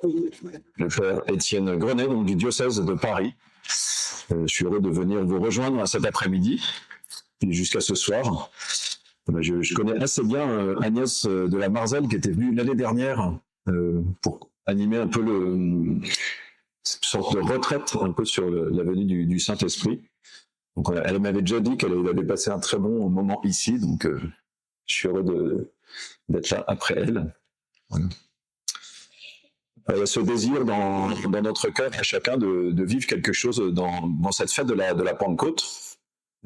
le frère Étienne Grenet, donc du diocèse de Paris. Je suis heureux de venir vous rejoindre cet après-midi, et jusqu'à ce soir. Je connais assez bien Agnès de la Marzelle, qui était venue l'année dernière pour animer un peu une sorte de retraite un peu sur la venue du Saint-Esprit. Donc, elle m'avait déjà dit qu'elle avait passé un très bon moment ici, donc je suis heureux d'être là après elle. Voilà. Il y a ce désir dans notre cœur à chacun de vivre quelque chose dans cette fête de la Pentecôte.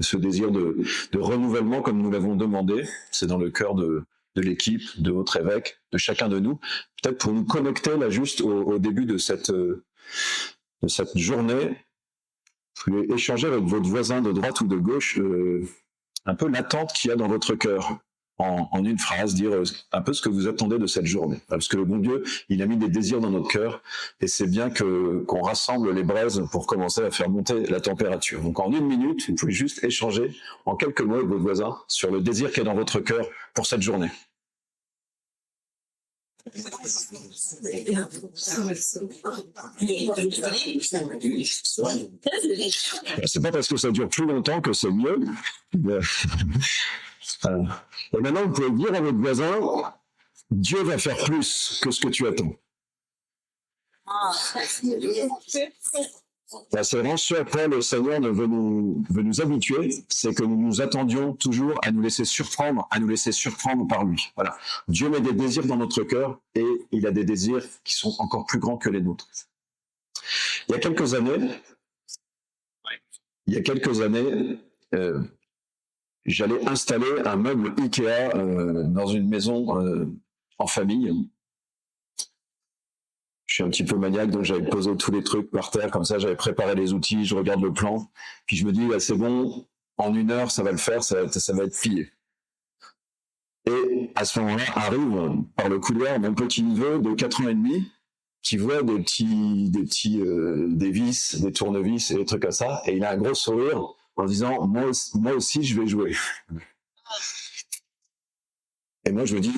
Ce désir de renouvellement, comme nous l'avons demandé, c'est dans le cœur de l'équipe, de votre évêque, de chacun de nous. Peut-être pour nous connecter là juste au début de cette journée, vous pouvez échanger avec votre voisin de droite ou de gauche un peu l'attente qu'il y a dans votre cœur. En une phrase, dire un peu ce que vous attendez de cette journée. Parce que le bon Dieu, il a mis des désirs dans notre cœur, et c'est bien qu'on rassemble les braises pour commencer à faire monter la température. Donc en une minute, vous pouvez juste échanger en quelques mots avec votre voisin sur le désir qui est dans votre cœur pour cette journée. C'est pas parce que ça dure plus longtemps que c'est mieux. Et maintenant, vous pouvez dire à votre voisin, Dieu va faire plus que ce que tu attends. C'est vraiment ce à quoi le Seigneur veut nous habituer, c'est que nous nous attendions toujours à nous laisser surprendre par lui. Voilà. Dieu met des désirs dans notre cœur, et il a des désirs qui sont encore plus grands que les nôtres. Il y a quelques années, j'allais installer un meuble Ikea dans une maison en famille. Je suis un petit peu maniaque, donc j'avais posé tous les trucs par terre, comme ça j'avais préparé les outils, je regarde le plan, puis je me dis, c'est bon, en 1 heure ça va le faire, ça va être plié. Et à ce moment-là, arrive par le couloir mon petit neveu de 4 ans et demi, qui voit des vis, des tournevis et des trucs comme ça, et il a un gros sourire en disant, moi aussi je vais jouer. Et moi je me dis,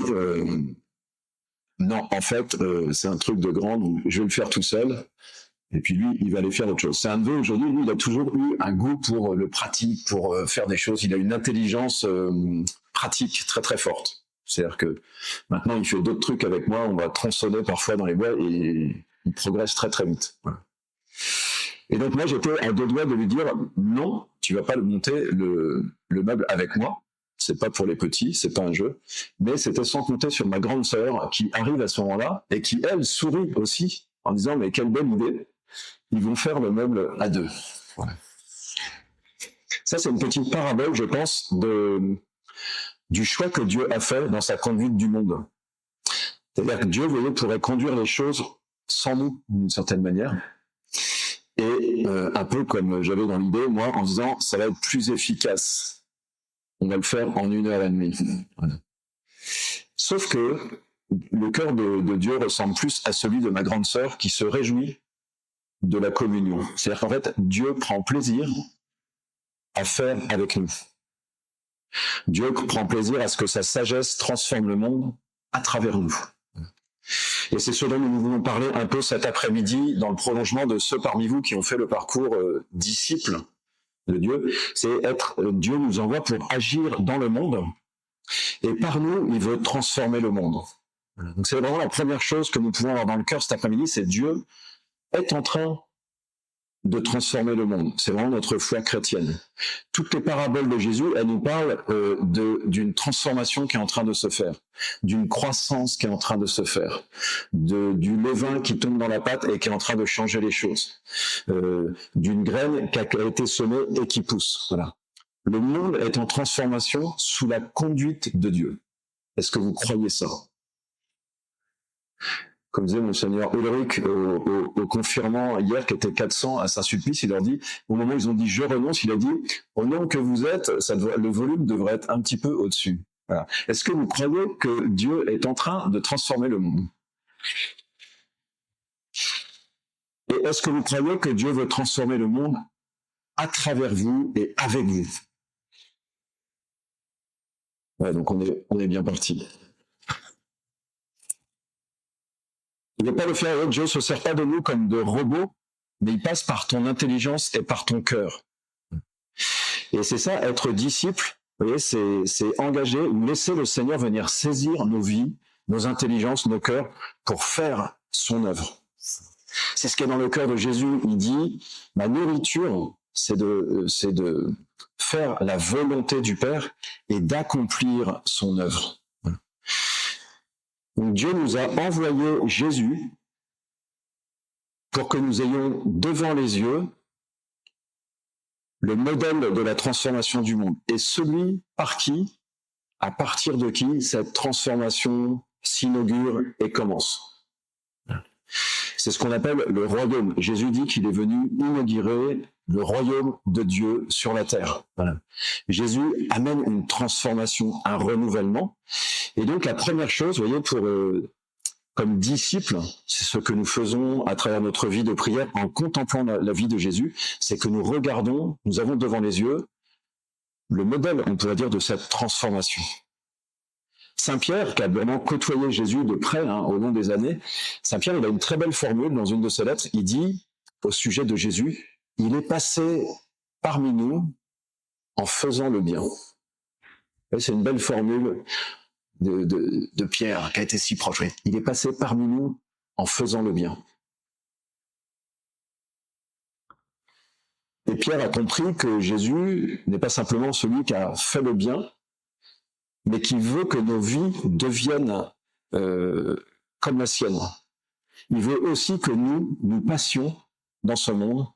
non, en fait, c'est un truc de grand, donc je vais le faire tout seul. Et puis lui, il va aller faire autre chose. C'est un neveu, aujourd'hui, lui, il a toujours eu un goût pour le pratique, pour faire des choses. Il a une intelligence pratique très très forte. C'est-à-dire que maintenant, il fait d'autres trucs avec moi, on va tronçonner parfois dans les bois, et il progresse très très vite. Voilà. Et donc moi, j'étais à 2 doigts de lui dire, non, tu vas pas le monter le meuble avec moi. C'est pas pour les petits, c'est pas un jeu, mais c'était sans compter sur ma grande sœur qui arrive à ce moment-là et qui, elle, sourit aussi en disant, mais quelle bonne idée, ils vont faire le meuble à 2. Voilà. Ça, c'est une petite parabole, je pense, du choix que Dieu a fait dans sa conduite du monde. C'est-à-dire que Dieu, vous voyez, pourrait conduire les choses sans nous, d'une certaine manière. Et un peu comme j'avais dans l'idée, moi, en disant, ça va être plus efficace. On va le faire en 1h30. Voilà. Sauf que le cœur de Dieu ressemble plus à celui de ma grande sœur qui se réjouit de la communion. C'est-à-dire qu'en fait, Dieu prend plaisir à faire avec nous. Dieu prend plaisir à ce que sa sagesse transforme le monde à travers nous. Et c'est ce dont nous voulons parler un peu cet après-midi dans le prolongement de ceux parmi vous qui ont fait le parcours disciples de Dieu. Dieu nous envoie pour agir dans le monde, et par nous, il veut transformer le monde. Donc c'est vraiment la première chose que nous pouvons avoir dans le cœur cet après-midi, c'est Dieu est en train de transformer le monde. C'est vraiment notre foi chrétienne. Toutes les paraboles de Jésus, elles nous parlent d'une transformation qui est en train de se faire, d'une croissance qui est en train de se faire, du levain qui tombe dans la pâte et qui est en train de changer les choses, d'une graine qui a été semée et qui pousse. Voilà. Le monde est en transformation sous la conduite de Dieu. Est-ce que vous croyez ça ? Comme disait Monseigneur Ulrich au confirmant hier, qui était 400 à Saint-Sulpice, il leur dit, au moment où ils ont dit « je renonce », il a dit « au nom que vous êtes, le volume devrait être un petit peu au-dessus ». Voilà. Est-ce que vous croyez que Dieu est en train de transformer le monde ? Et est-ce que vous croyez que Dieu veut transformer le monde à travers vous et avec vous ? Ouais, donc on est bien parti. Il ne veut pas le faire, Dieu ne se sert pas de nous comme de robots, mais il passe par ton intelligence et par ton cœur. Et c'est ça, être disciple, vous voyez, c'est engager ou laisser le Seigneur venir saisir nos vies, nos intelligences, nos cœurs, pour faire son œuvre. C'est ce qui est dans le cœur de Jésus. Il dit, ma nourriture, c'est de faire la volonté du Père et d'accomplir son œuvre. Donc Dieu nous a envoyé Jésus pour que nous ayons devant les yeux le modèle de la transformation du monde. Et celui par qui, à partir de qui, cette transformation s'inaugure et commence. C'est ce qu'on appelle le royaume. Jésus dit qu'il est venu inaugurer le royaume de Dieu sur la terre. Voilà. Jésus amène une transformation, un renouvellement. Et donc la première chose, vous voyez, comme disciples, c'est ce que nous faisons à travers notre vie de prière en contemplant la vie de Jésus, c'est que nous regardons, nous avons devant les yeux le modèle, on pourrait dire, de cette transformation. Saint Pierre, qui a vraiment côtoyé Jésus de près au long des années, Saint Pierre, il a une très belle formule dans une de ses lettres. Il dit, au sujet de Jésus, « Il est passé parmi nous en faisant le bien ». C'est une belle formule de Pierre, qui a été si proche. Il est passé parmi nous en faisant le bien. Et Pierre a compris que Jésus n'est pas simplement celui qui a fait le bien, mais qui veut que nos vies deviennent comme la sienne. Il veut aussi que nous passions dans ce monde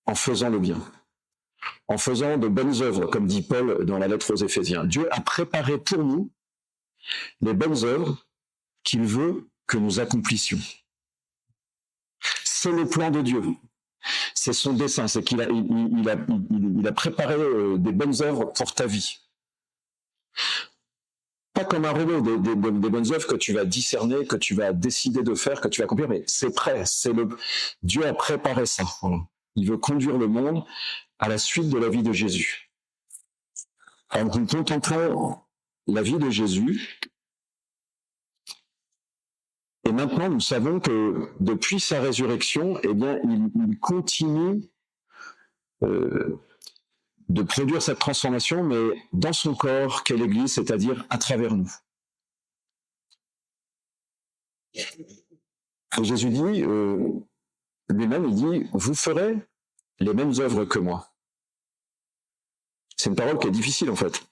en faisant le bien, en faisant de bonnes œuvres, comme dit Paul dans la lettre aux Éphésiens. Dieu a préparé pour nous les bonnes œuvres qu'il veut que nous accomplissions. C'est le plan de Dieu. C'est son dessein, c'est qu'il a préparé des bonnes œuvres pour ta vie. Pas comme un robot, des bonnes œuvres que tu vas discerner, que tu vas décider de faire, que tu vas accomplir, mais c'est prêt. Dieu a préparé ça. Il veut conduire le monde à la suite de la vie de Jésus. En contemplant la vie de Jésus, et maintenant nous savons que depuis sa résurrection, eh bien, il continue de produire cette transformation, mais dans son corps, qu'est l'Église, c'est-à-dire à travers nous. Et Jésus dit, lui-même, il dit, vous ferez les mêmes œuvres que moi. C'est une parole qui est difficile, en fait.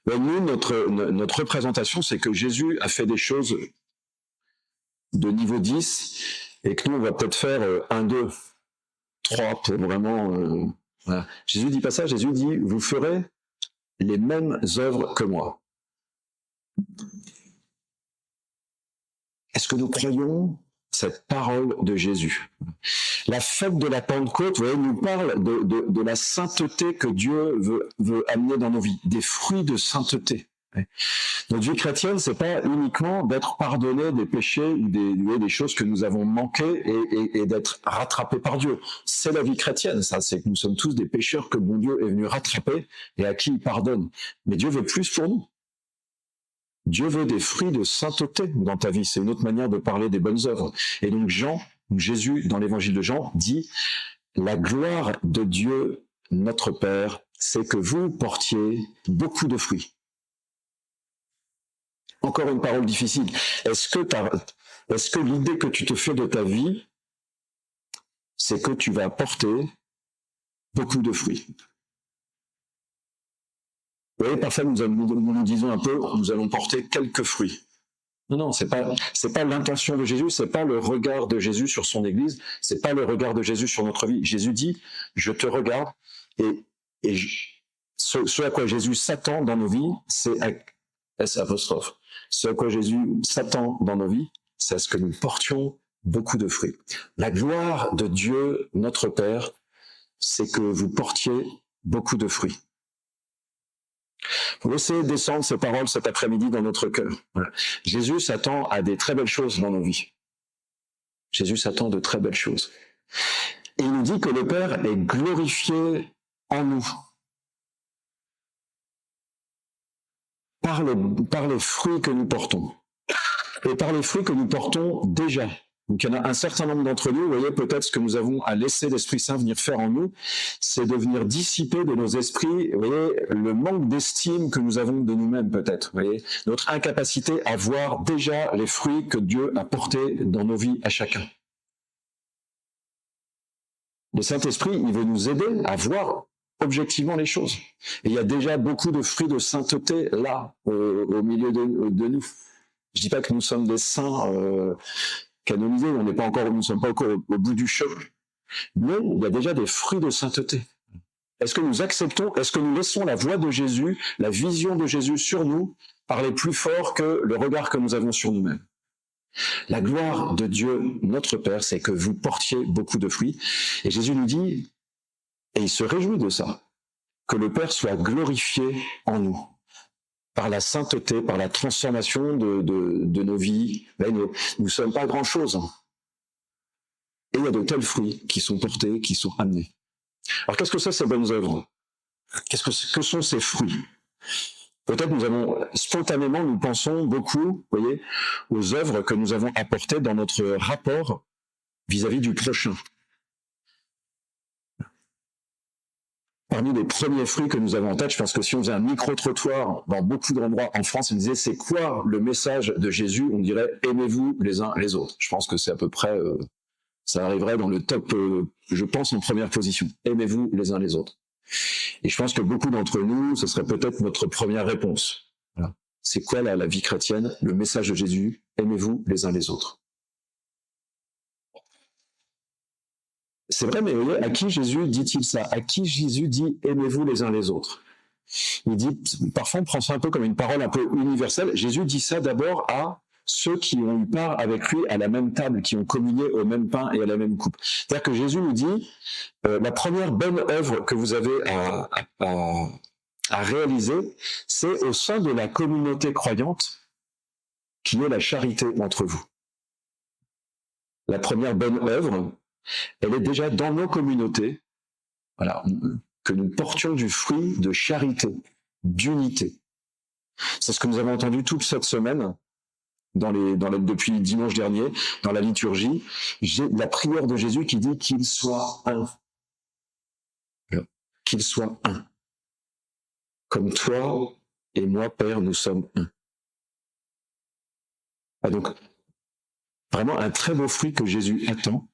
Mais nous, notre représentation, c'est que Jésus a fait des choses de niveau 10, et que nous, on va peut-être faire 1, 2, 3 pour vraiment... Voilà. Jésus dit pas ça, Jésus dit, vous ferez les mêmes œuvres que moi. Est-ce que nous croyons cette parole de Jésus? La fête de la Pentecôte, vous voyez, nous parle de la sainteté que Dieu veut amener dans nos vies, des fruits de sainteté. Notre vie chrétienne, c'est pas uniquement d'être pardonné des péchés ou des choses que nous avons manquées et d'être rattrapés par Dieu. C'est la vie chrétienne, ça. C'est que nous sommes tous des pécheurs que bon Dieu est venu rattraper et à qui il pardonne. Mais Dieu veut plus pour nous. Dieu veut des fruits de sainteté dans ta vie. C'est une autre manière de parler des bonnes œuvres. Et donc Jésus, dans l'évangile de Jean, dit « La gloire de Dieu, notre Père, c'est que vous portiez beaucoup de fruits. » Encore une parole difficile. Est-ce que l'idée que tu te fais de ta vie, c'est que tu vas porter beaucoup de fruits? Vous voyez, parfois nous disons un peu, nous allons porter quelques fruits. Non, c'est pas l'intention de Jésus, c'est pas le regard de Jésus sur son Église, c'est pas le regard de Jésus sur notre vie. Jésus dit, je te regarde, et ce à quoi Jésus s'attend dans nos vies, c'est S'. Ce à quoi Jésus s'attend dans nos vies, c'est à ce que nous portions beaucoup de fruits. La gloire de Dieu, notre Père, c'est que vous portiez beaucoup de fruits. Vous laissez descendre ces paroles cet après-midi dans notre cœur. Voilà. Jésus s'attend à des très belles choses dans nos vies. Jésus s'attend de très belles choses. Et il nous dit que le Père est glorifié en nous. Par les fruits que nous portons. et par les fruits que nous portons déjà. Donc il y en a un certain nombre d'entre nous, vous voyez, peut-être ce que nous avons à laisser l'Esprit Saint venir faire en nous, c'est de venir dissiper de nos esprits, vous voyez, le manque d'estime que nous avons de nous-mêmes peut-être, vous voyez, notre incapacité à voir déjà les fruits que Dieu a portés dans nos vies à chacun. Le Saint-Esprit, il veut nous aider à voir objectivement les choses. Et il y a déjà beaucoup de fruits de sainteté là, au milieu de nous. Je dis pas que nous sommes des saints canonisés, nous ne sommes pas encore au bout du chemin. Mais il y a déjà des fruits de sainteté. Est-ce que nous acceptons, est-ce que nous laissons la voix de Jésus, la vision de Jésus sur nous, parler plus fort que le regard que nous avons sur nous-mêmes? La gloire de Dieu, notre Père, c'est que vous portiez beaucoup de fruits. Et Jésus nous dit, et il se réjouit de ça, que le Père soit glorifié en nous, par la sainteté, par la transformation de nos vies. Mais nous ne sommes pas grand-chose. Et il y a de tels fruits qui sont portés, qui sont amenés. Alors qu'est-ce que c'est ces bonnes œuvres? Que sont ces fruits? Peut-être spontanément, nous pensons beaucoup, vous voyez, aux œuvres que nous avons apportées dans notre rapport vis-à-vis du prochain. Parmi les premiers fruits que nous avons en tête, je pense que si on faisait un micro-trottoir dans beaucoup d'endroits en France, on disait c'est quoi le message de Jésus? On dirait aimez-vous les uns les autres. Je pense que c'est à peu près, ça arriverait dans le top, je pense, en première position. Aimez-vous les uns les autres. Et je pense que beaucoup d'entre nous, ce serait peut-être notre première réponse. Voilà. C'est quoi la vie chrétienne? Le message de Jésus, aimez-vous les uns les autres. C'est vrai, mais vous voyez, à qui Jésus dit-il ça? À qui Jésus dit aimez-vous les uns les autres? Il dit, parfois on prend ça un peu comme une parole un peu universelle. Jésus dit ça d'abord à ceux qui ont eu part avec lui à la même table, qui ont communié au même pain et à la même coupe. C'est-à-dire que Jésus nous dit, la première bonne œuvre que vous avez à réaliser, c'est au sein de la communauté croyante qui est la charité entre vous. La première bonne œuvre, elle est déjà dans nos communautés, voilà, que nous portions du fruit de charité, d'unité. C'est ce que nous avons entendu toute cette semaine, depuis dimanche dernier, dans la liturgie, la prière de Jésus qui dit qu'il soit un. Qu'il soit un. Comme toi et moi, Père, nous sommes un. Ah, donc, vraiment un très beau fruit que Jésus attend,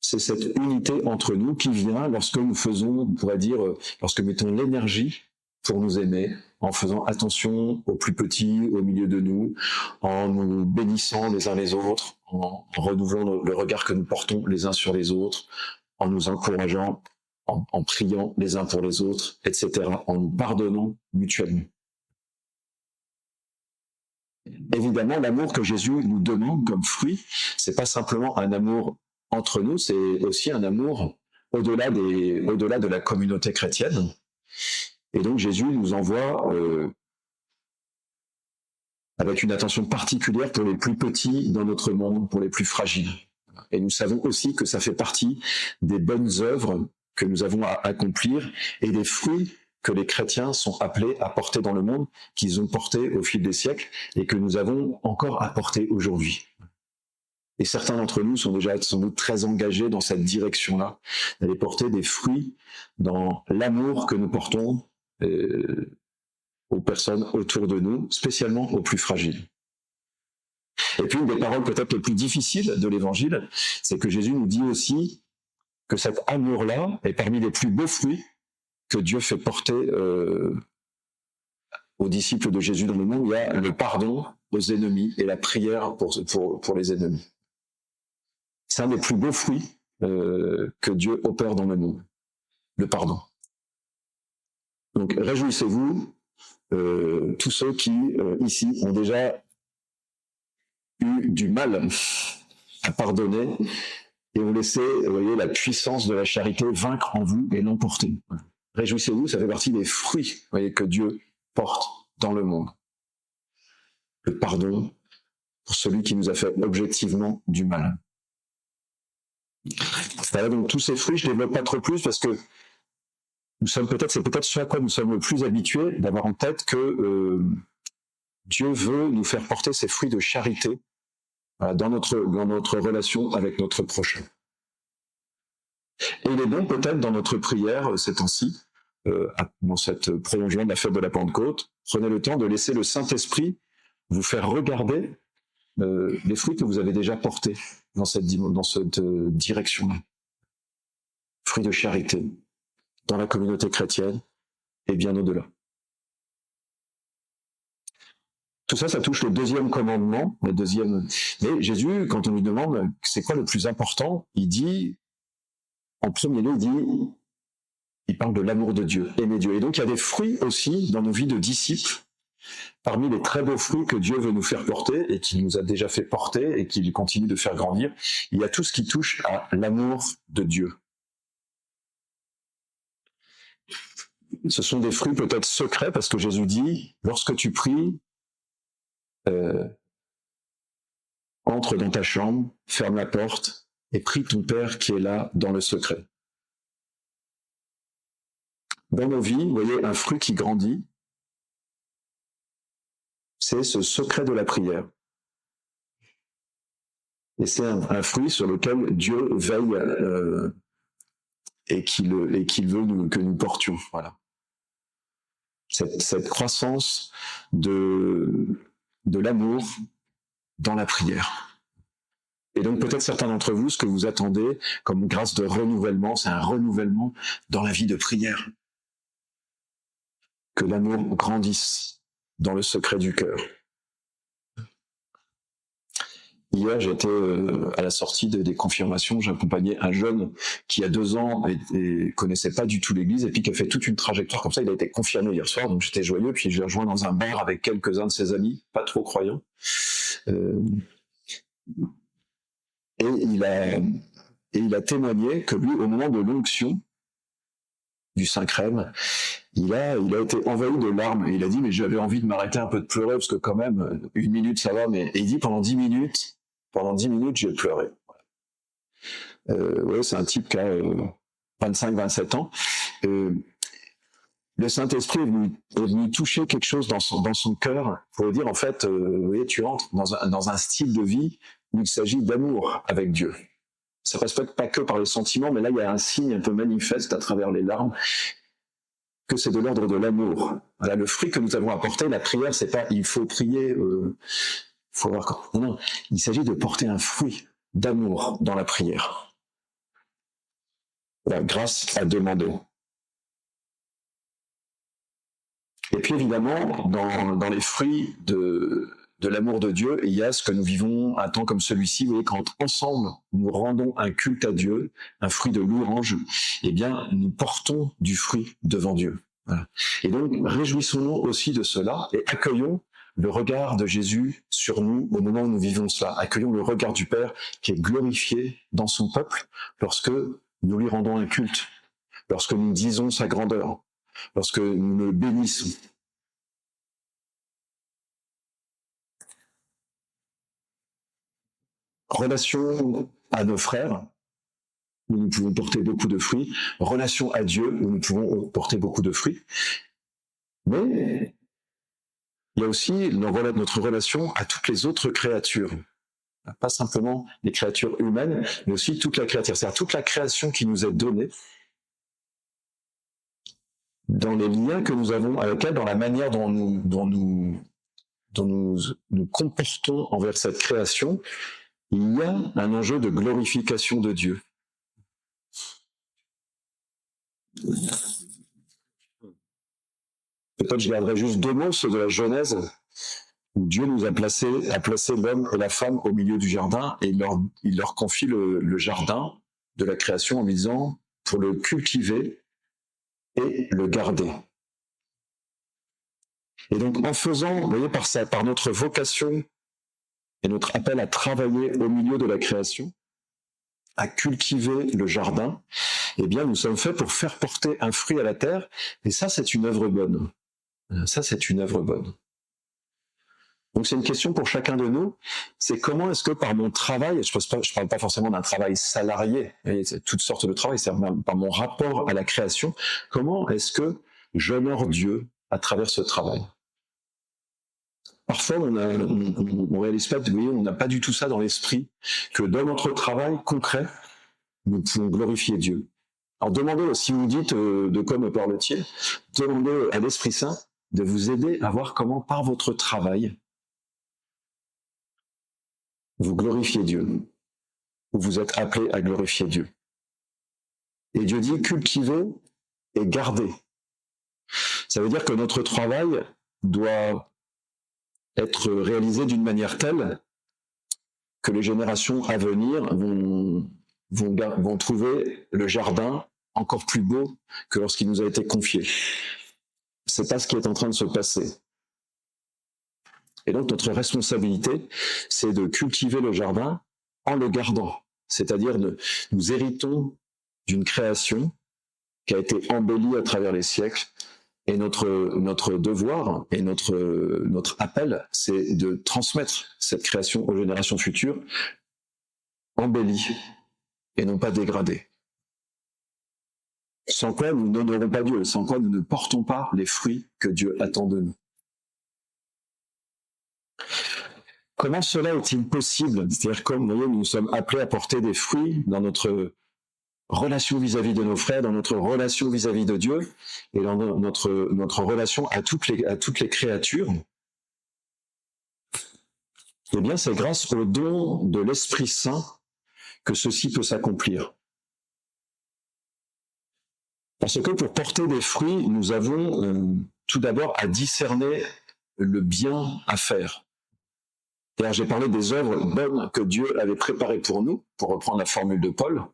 c'est cette unité entre nous qui vient lorsque nous faisons, on pourrait dire, lorsque nous mettons l'énergie pour nous aimer, en faisant attention aux plus petits au milieu de nous, en nous bénissant les uns les autres, en renouvelant le regard que nous portons les uns sur les autres, en nous encourageant, en priant les uns pour les autres, etc., en nous pardonnant mutuellement. Évidemment, l'amour que Jésus nous demande comme fruit, c'est pas simplement un amour entre nous, c'est aussi un amour au-delà de la communauté chrétienne. Et donc Jésus nous envoie avec une attention particulière pour les plus petits dans notre monde, pour les plus fragiles. Et nous savons aussi que ça fait partie des bonnes œuvres que nous avons à accomplir et des fruits que les chrétiens sont appelés à porter dans le monde, qu'ils ont portés au fil des siècles et que nous avons encore à porter aujourd'hui. Et certains d'entre nous sont déjà sans doute très engagés dans cette direction-là, d'aller porter des fruits dans l'amour que nous portons aux personnes autour de nous, spécialement aux plus fragiles. Et puis, une des paroles peut-être les plus difficiles de l'Évangile, c'est que Jésus nous dit aussi que cet amour-là est parmi les plus beaux fruits que Dieu fait porter aux disciples de Jésus dans le monde. Il y a le pardon aux ennemis et la prière pour les ennemis. C'est un des plus beaux fruits que Dieu opère dans le monde, le pardon. Donc, réjouissez-vous, tous ceux qui, ici, ont déjà eu du mal à pardonner et ont laissé, vous voyez, la puissance de la charité vaincre en vous et l'emporter. Réjouissez-vous, ça fait partie des fruits, vous voyez, que Dieu porte dans le monde. Le pardon pour celui qui nous a fait objectivement du mal. Voilà, donc tous ces fruits, je ne développe pas trop plus parce que c'est peut-être ce à quoi nous sommes le plus habitués, d'avoir en tête que Dieu veut nous faire porter ces fruits de charité dans notre relation avec notre prochain. Et il est bon peut-être dans notre prière ces temps-ci, dans cette prolongement de la fête de la Pentecôte, prenez le temps de laisser le Saint-Esprit vous faire regarder les fruits que vous avez déjà portés dans cette direction-là. Fruits de charité dans la communauté chrétienne et bien au-delà. Tout ça, ça touche le deuxième commandement, Mais Jésus, quand on lui demande c'est quoi le plus important, il dit, en premier lieu, il parle de l'amour de Dieu, aimer Dieu. Et donc, il y a des fruits aussi dans nos vies de disciples, parmi les très beaux fruits que Dieu veut nous faire porter et qu'il nous a déjà fait porter et qu'il continue de faire grandir. Il y a tout ce qui touche à l'amour de Dieu. Ce sont des fruits peut-être secrets parce que Jésus dit, lorsque tu pries, entre dans ta chambre, ferme la porte et prie ton Père qui est là dans le secret. Dans nos vies, vous voyez, un fruit qui grandit, c'est ce secret de la prière. Et c'est un fruit sur lequel Dieu veille et qu'il veut que nous portions. Voilà. Cette croissance de l'amour dans la prière. Et donc peut-être certains d'entre vous, ce que vous attendez comme grâce de renouvellement, c'est un renouvellement dans la vie de prière. Que l'amour grandisse dans le secret du cœur. Hier, j'étais à la sortie des confirmations, j'accompagnais un jeune qui a 2 ans et connaissait pas du tout l'église et puis qui a fait toute une trajectoire comme ça. Il a été confirmé hier soir, donc j'étais joyeux. Puis je l'ai rejoint dans un bar avec quelques-uns de ses amis, pas trop croyants. Et il a témoigné que lui, au moment de l'onction du Saint-Crème, il a été envahi de larmes et il a dit mais j'avais envie de m'arrêter un peu de pleurer parce que quand même 1 minute ça va, mais et il dit pendant 10 minutes j'ai pleuré. Ouais, c'est un type qui a 25-27 ans. Le Saint-Esprit est venu toucher quelque chose dans son cœur pour lui dire en fait, vous voyez, tu entres dans un style de vie où il s'agit d'amour avec Dieu. Ça passe pas que par les sentiments, mais là il y a un signe un peu manifeste à travers les larmes que c'est de l'ordre de l'amour. Voilà, le fruit que nous avons apporté, la prière, c'est pas il faut prier, faut voir quand. Non, il s'agit de porter un fruit d'amour dans la prière. Voilà, grâce à demander. Et puis évidemment, dans les fruits de l'amour de Dieu, il y a ce que nous vivons un temps comme celui-ci, vous voyez, quand ensemble nous rendons un culte à Dieu, un fruit de louange, eh bien nous portons du fruit devant Dieu. Voilà. Et donc réjouissons-nous aussi de cela et accueillons le regard de Jésus sur nous au moment où nous vivons cela. Accueillons le regard du Père qui est glorifié dans son peuple lorsque nous lui rendons un culte, lorsque nous disons sa grandeur, lorsque nous le bénissons. Relation à nos frères, où nous pouvons porter beaucoup de fruits. Relation à Dieu, où nous pouvons porter beaucoup de fruits. Mais il y a aussi notre relation à toutes les autres créatures. Pas simplement les créatures humaines, mais aussi toute la créature. C'est-à-dire toute la création qui nous est donnée dans les liens que nous avons avec elle, dans la manière dont nous comportons envers cette création. Il y a un enjeu de glorification de Dieu. Peut-être je garderai juste 2 mots, ceux de la Genèse, où Dieu nous a placé l'homme et la femme au milieu du jardin, et il leur confie le jardin de la création en disant pour le cultiver et le garder. Et donc en faisant, vous voyez, par notre vocation et notre appel à travailler au milieu de la création, à cultiver le jardin, eh bien nous sommes faits pour faire porter un fruit à la terre, et ça c'est une œuvre bonne. Ça c'est une œuvre bonne. Donc c'est une question pour chacun de nous, c'est comment est-ce que par mon travail, je parle pas forcément d'un travail salarié, c'est toutes sortes de travail, c'est par mon rapport à la création, comment est-ce que j'honore Dieu à travers ce travail ? parfois on réalise pas, vous voyez, on n'a pas du tout ça dans l'esprit, que dans notre travail concret, nous pouvons glorifier Dieu. Alors demandez, si vous dites de quoi me parle-t-il, demandez à l'Esprit Saint de vous aider à voir comment par votre travail, vous glorifiez Dieu, ou vous êtes appelé à glorifier Dieu. Et Dieu dit cultivez et gardez. Ça veut dire que notre travail doit être réalisé d'une manière telle que les générations à venir vont trouver le jardin encore plus beau que lorsqu'il nous a été confié. C'est pas ce qui est en train de se passer. Et donc notre responsabilité, c'est de cultiver le jardin en le gardant. C'est-à-dire nous héritons d'une création qui a été embellie à travers les siècles. Et notre devoir et notre appel, c'est de transmettre cette création aux générations futures embellie et non pas dégradée. Sans quoi nous n'honorons pas Dieu, sans quoi nous ne portons pas les fruits que Dieu attend de nous. Comment cela est-il possible? C'est-à-dire, comme vous voyez, nous sommes appelés à porter des fruits dans notre relation vis-à-vis de nos frères, dans notre relation vis-à-vis de Dieu, et dans notre relation à toutes les créatures. Eh bien, c'est grâce au don de l'Esprit Saint que ceci peut s'accomplir. Parce que pour porter des fruits, nous avons tout d'abord à discerner le bien à faire. D'ailleurs, j'ai parlé des œuvres bonnes que Dieu avait préparées pour nous, pour reprendre la formule de Paul,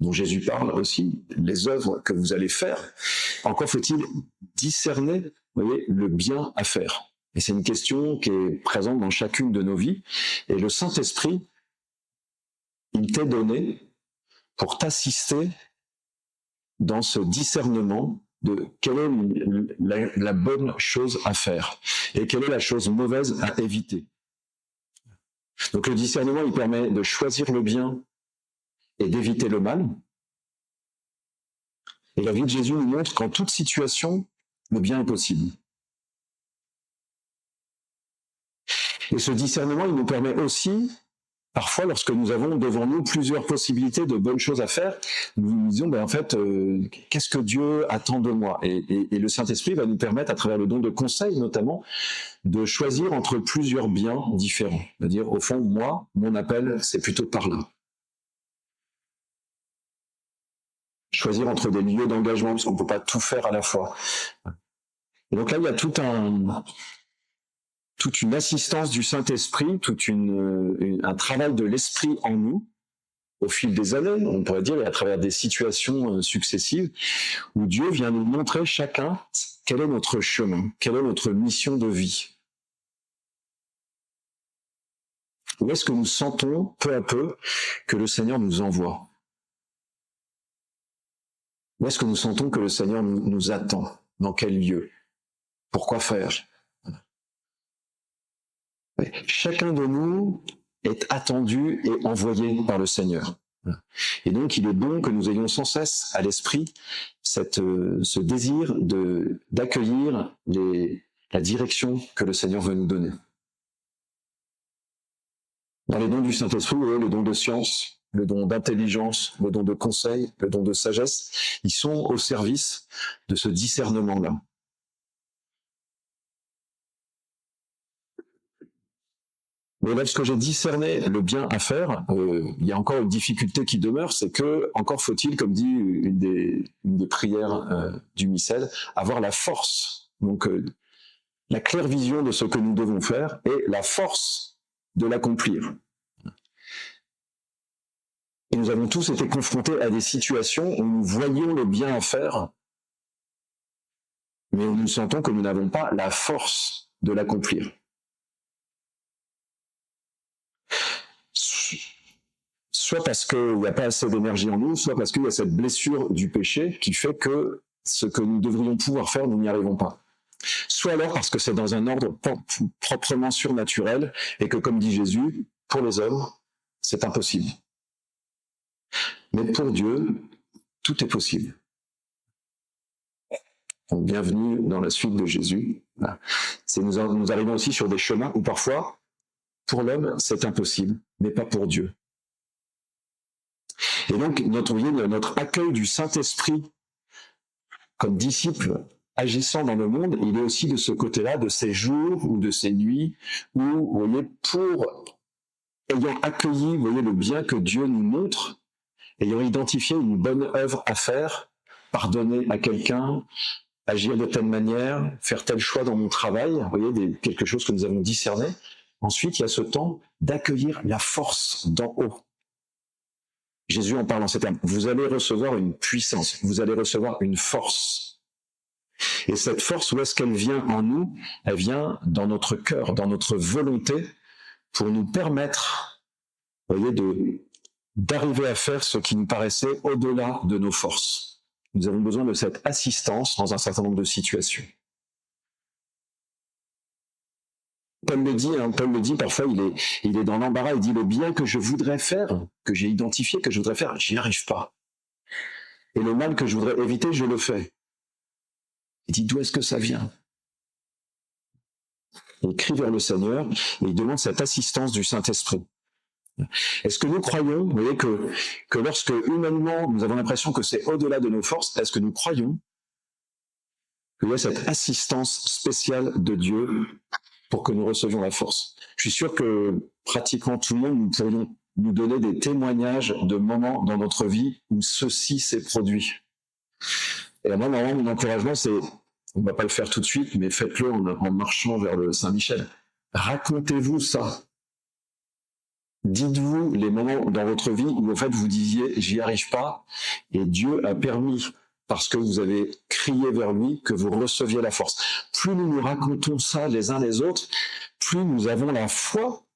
dont Jésus parle aussi, les œuvres que vous allez faire. Encore faut-il discerner, vous voyez, le bien à faire. Et c'est une question qui est présente dans chacune de nos vies. Et le Saint-Esprit, il t'est donné pour t'assister dans ce discernement de quelle est la bonne chose à faire et quelle est la chose mauvaise à éviter. Donc le discernement, il permet de choisir le bien et d'éviter le mal. Et la vie de Jésus nous montre qu'en toute situation, le bien est possible. Et ce discernement, il nous permet aussi, parfois, lorsque nous avons devant nous plusieurs possibilités de bonnes choses à faire, nous nous disons, en fait, qu'est-ce que Dieu attend de moi? Et le Saint-Esprit va nous permettre, à travers le don de conseil notamment, de choisir entre plusieurs biens différents. C'est-à-dire, au fond, moi, mon appel, c'est plutôt par là. Choisir entre des lieux d'engagement, parce qu'on ne peut pas tout faire à la fois. Et donc là, il y a toute une assistance du Saint-Esprit, un travail de l'Esprit en nous, au fil des années, on pourrait dire, et à travers des situations successives, où Dieu vient nous montrer chacun quel est notre chemin, quelle est notre mission de vie. Où est-ce que nous sentons, peu à peu, que le Seigneur nous envoie? Où est-ce que nous sentons que le Seigneur nous attend? Dans quel lieu? Pourquoi faire? Chacun de nous est attendu et envoyé par le Seigneur. Et donc, il est bon que nous ayons sans cesse à l'esprit ce désir d'accueillir la direction que le Seigneur veut nous donner. Dans les dons du Saint-Esprit, le don de science, le don d'intelligence, le don de conseil, le don de sagesse, ils sont au service de ce discernement-là. Mais lorsque j'ai discerné le bien à faire, il y a encore une difficulté qui demeure, c'est que, encore faut-il, comme dit une des prières du missel, avoir la force, donc la claire vision de ce que nous devons faire et la force de l'accomplir. Et nous avons tous été confrontés à des situations où nous voyions le bien à faire, mais où nous sentons que nous n'avons pas la force de l'accomplir. Soit parce qu'il n'y a pas assez d'énergie en nous, soit parce qu'il y a cette blessure du péché qui fait que ce que nous devrions pouvoir faire, nous n'y arrivons pas. Soit alors parce que c'est dans un ordre proprement surnaturel et que, comme dit Jésus, pour les hommes, c'est impossible. Mais pour Dieu, tout est possible. Donc, bienvenue dans la suite de Jésus. Voilà. Nous arrivons aussi sur des chemins où parfois, pour l'homme, c'est impossible, mais pas pour Dieu. Et donc, notre accueil du Saint-Esprit comme disciple agissant dans le monde, il est aussi de ce côté-là, de ces jours ou de ces nuits où, vous voyez, ayant accueilli, vous voyez, le bien que Dieu nous montre, ayant identifié une bonne œuvre à faire, pardonner à quelqu'un, agir de telle manière, faire tel choix dans mon travail, vous voyez, quelque chose que nous avons discerné. Ensuite, il y a ce temps d'accueillir la force d'en haut. Jésus en parle en ces termes. Vous allez recevoir une puissance, vous allez recevoir une force. Et cette force, où est-ce qu'elle vient en nous? Elle vient dans notre cœur, dans notre volonté, pour nous permettre, vous voyez, d'arriver à faire ce qui nous paraissait au-delà de nos forces. Nous avons besoin de cette assistance dans un certain nombre de situations. Paul le dit, parfois il est dans l'embarras, il dit le bien que je voudrais faire, que j'ai identifié, que je voudrais faire, j'y arrive pas. Et le mal que je voudrais éviter, je le fais. Il dit d'où est-ce que ça vient? Il crie vers le Seigneur et il demande cette assistance du Saint-Esprit. Est-ce que nous croyons, vous voyez, que lorsque humainement nous avons l'impression que c'est au-delà de nos forces, est-ce que nous croyons qu'il y a cette assistance spéciale de Dieu pour que nous recevions la force? Je suis sûr que pratiquement tout le monde, nous pourrions nous donner des témoignages de moments dans notre vie où ceci s'est produit. Et moi, normalement, mon encouragement, c'est, on ne va pas le faire tout de suite, mais faites-le en marchant vers le Saint-Michel. Racontez-vous ça. Dites-vous les moments dans votre vie où en fait vous disiez « j'y arrive pas » et Dieu a permis, parce que vous avez crié vers lui, que vous receviez la force. Plus nous nous racontons ça les uns les autres, plus nous avons la foi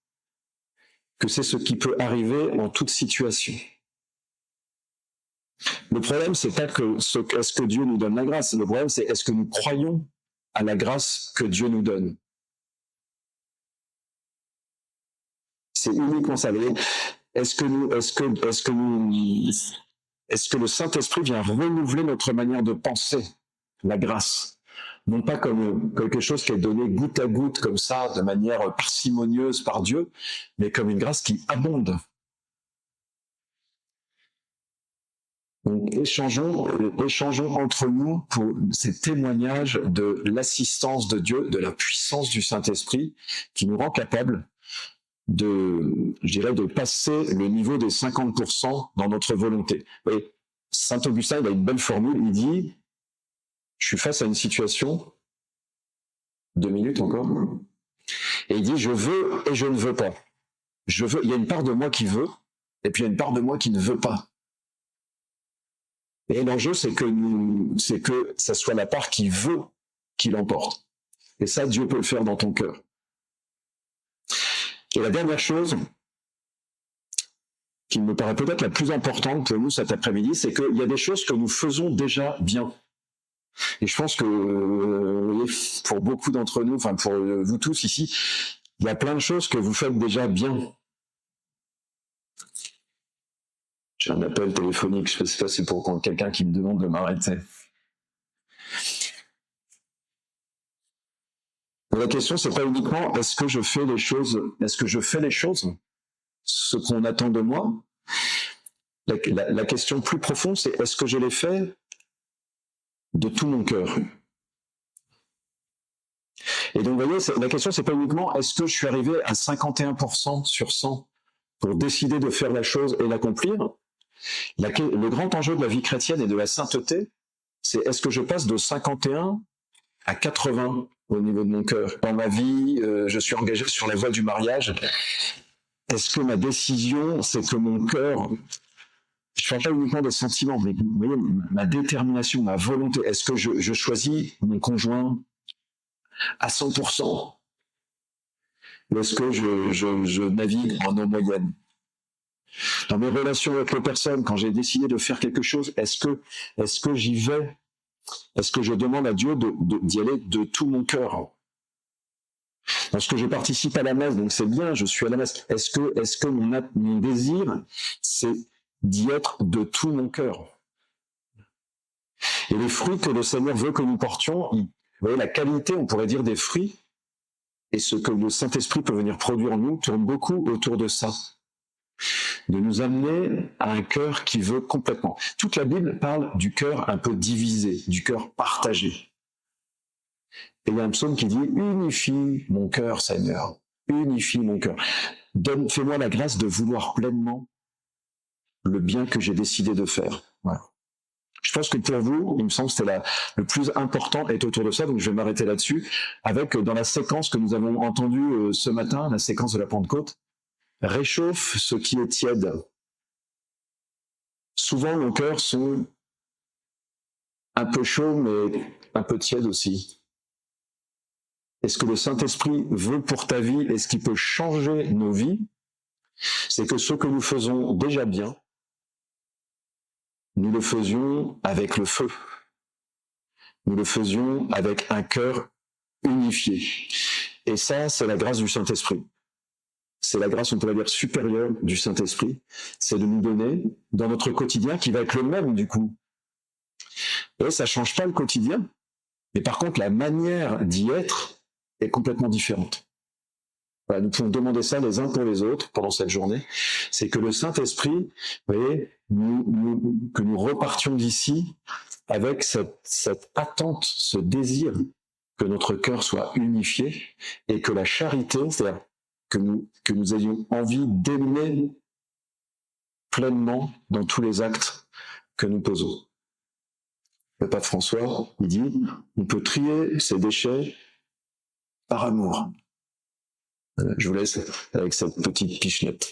que c'est ce qui peut arriver en toute situation. Le problème, c'est pas est-ce que Dieu nous donne la grâce. Le problème, c'est est-ce que nous croyons à la grâce que Dieu nous donne. C'est uniquement ça. Est-ce que le Saint-Esprit vient renouveler notre manière de penser la grâce? Non pas comme quelque chose qui est donné goutte à goutte, comme ça, de manière parcimonieuse par Dieu, mais comme une grâce qui abonde. Donc, échangeons entre nous pour ces témoignages de l'assistance de Dieu, de la puissance du Saint-Esprit, qui nous rend capables de passer le niveau des 50% dans notre volonté. Vous voyez, Saint Augustin, il a une belle formule, il dit, je suis face à une situation, 2 minutes encore, et il dit, je veux et je ne veux pas. Je veux, il y a une part de moi qui veut, et puis il y a une part de moi qui ne veut pas. Et l'enjeu, c'est que ça soit la part qui veut qui l'emporte. Et ça, Dieu peut le faire dans ton cœur. Et la dernière chose, qui me paraît peut-être la plus importante pour nous cet après-midi, c'est qu'il y a des choses que nous faisons déjà bien. Et je pense que pour beaucoup d'entre nous, enfin pour vous tous ici, il y a plein de choses que vous faites déjà bien. J'ai un appel téléphonique, je sais pas si c'est pour quelqu'un qui me demande de m'arrêter. La question, c'est pas uniquement est-ce que je fais les choses, ce qu'on attend de moi. La question plus profonde, c'est est-ce que je les fais de tout mon cœur. Et donc, vous voyez, la question, c'est pas uniquement est-ce que je suis arrivé à 51% sur 100 pour décider de faire la chose et l'accomplir. Le grand enjeu de la vie chrétienne et de la sainteté, c'est est-ce que je passe de 51 à 80 au niveau de mon cœur. Dans ma vie, je suis engagé sur la voie du mariage. Est-ce que ma décision, c'est que mon cœur, je ne parle pas uniquement des sentiments, mais vous voyez, ma détermination, ma volonté, est-ce que je choisis mon conjoint à 100% ou est-ce que je navigue en eau moyenne? Dans mes relations avec les personnes, quand j'ai décidé de faire quelque chose, est-ce que j'y vais? Est-ce que je demande à Dieu d'y aller de tout mon cœur? Lorsque je participe à la messe, donc c'est bien, je suis à la messe. Est-ce que mon désir, c'est d'y être de tout mon cœur? Et les fruits que le Seigneur veut que nous portions, vous voyez, la qualité, on pourrait dire, des fruits, et ce que le Saint-Esprit peut venir produire en nous, tourne beaucoup autour de ça. De nous amener à un cœur qui veut complètement. Toute la Bible parle du cœur un peu divisé, du cœur partagé. Et il y a un psaume qui dit « Unifie mon cœur, Seigneur, unifie mon cœur. Fais-moi la grâce de vouloir pleinement le bien que j'ai décidé de faire. » Voilà. Je pense que pour vous, il me semble que c'était le plus important est autour de ça, donc je vais m'arrêter là-dessus, avec dans la séquence que nous avons entendue ce matin, la séquence de la Pentecôte, réchauffe ce qui est tiède. Souvent, nos cœurs sont un peu chauds, mais un peu tièdes aussi. Et ce que le Saint-Esprit veut pour ta vie et ce qui peut changer nos vies, c'est que ce que nous faisons déjà bien, nous le faisions avec le feu. Nous le faisions avec un cœur unifié. Et ça, c'est la grâce du Saint-Esprit. C'est la grâce, on pourrait dire, supérieure du Saint-Esprit. C'est de nous donner, dans notre quotidien, qui va être le même, du coup. Et ça change pas le quotidien. Mais par contre, la manière d'y être est complètement différente. Voilà, nous pouvons demander ça les uns pour les autres pendant cette journée. C'est que le Saint-Esprit, vous voyez, que nous repartions d'ici avec cette attente, ce désir que notre cœur soit unifié et que la charité, c'est-à-dire que nous ayons envie d'aimer pleinement dans tous les actes que nous posons. Le pape François, il dit, on peut trier ces déchets par amour. Je vous laisse avec cette petite pichenette.